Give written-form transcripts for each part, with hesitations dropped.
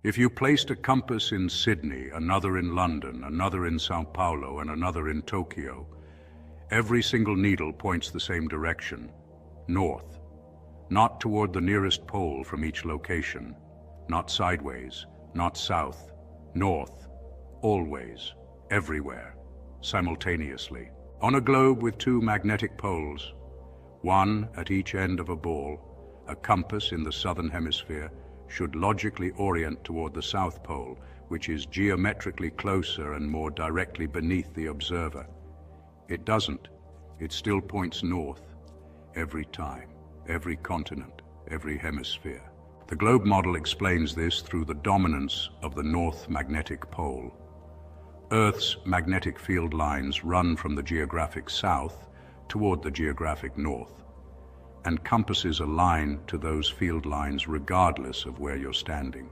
If you placed a compass in Sydney, another in London, another in Sao Paulo, and another in Tokyo, every single needle points the same direction, north, not toward the nearest pole from each location, not sideways, not south, north, always, everywhere, simultaneously. On a globe with two magnetic poles, one at each end of a ball, a compass in the southern hemisphere should logically orient toward the South Pole, which is geometrically closer and more directly beneath the observer. It doesn't. It still points north, every time, every continent, every hemisphere. The globe model explains this through the dominance of the North Magnetic Pole. Earth's magnetic field lines run from the geographic south toward the geographic north, and compasses align to those field lines regardless of where you're standing.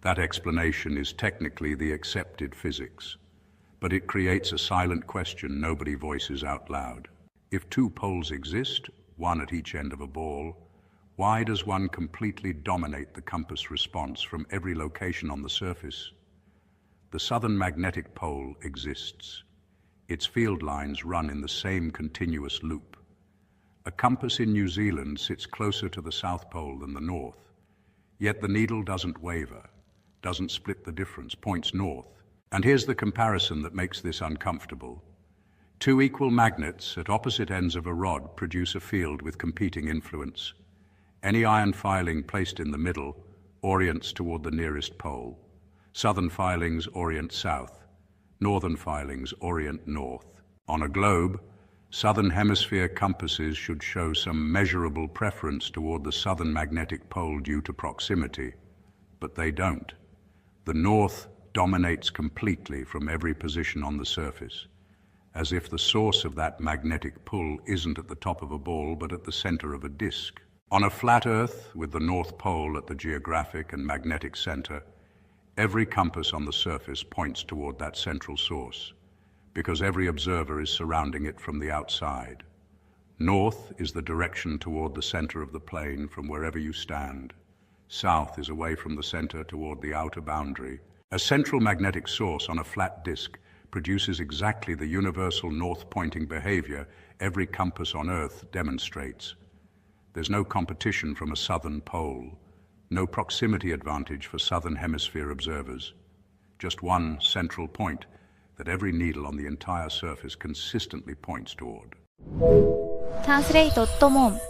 That explanation is technically the accepted physics, but it creates a silent question nobody voices out loud. If two poles exist, one at each end of a ball, why does one completely dominate the compass response from every location on the surface? The southern magnetic pole exists. Its field lines run in the same continuous loop. A compass in New Zealand sits closer to the South Pole than the North, yet the needle doesn't waver, doesn't split the difference, points north. And here's the comparison that makes this uncomfortable. Two equal magnets at opposite ends of a rod produce a field with competing influence. Any iron filing placed in the middle orients toward the nearest pole. Southern filings orient south. Northern filings orient north. On a globe, southern hemisphere compasses should show some measurable preference toward the southern magnetic pole due to proximity, but they don't. The north dominates completely from every position on the surface, as if the source of that magnetic pull isn't at the top of a ball but at the center of a disk. On a flat Earth, with the North Pole at the geographic and magnetic center, every compass on the surface points toward that central source, because every observer is surrounding it from the outside. North is the direction toward the center of the plane from wherever you stand. South is away from the center toward the outer boundary. A central magnetic source on a flat disk produces exactly the universal north-pointing behavior every compass on Earth demonstrates. There's no competition from a southern pole, no proximity advantage for southern hemisphere observers. Just one central point that every needle on the entire surface consistently points toward. Translate.mom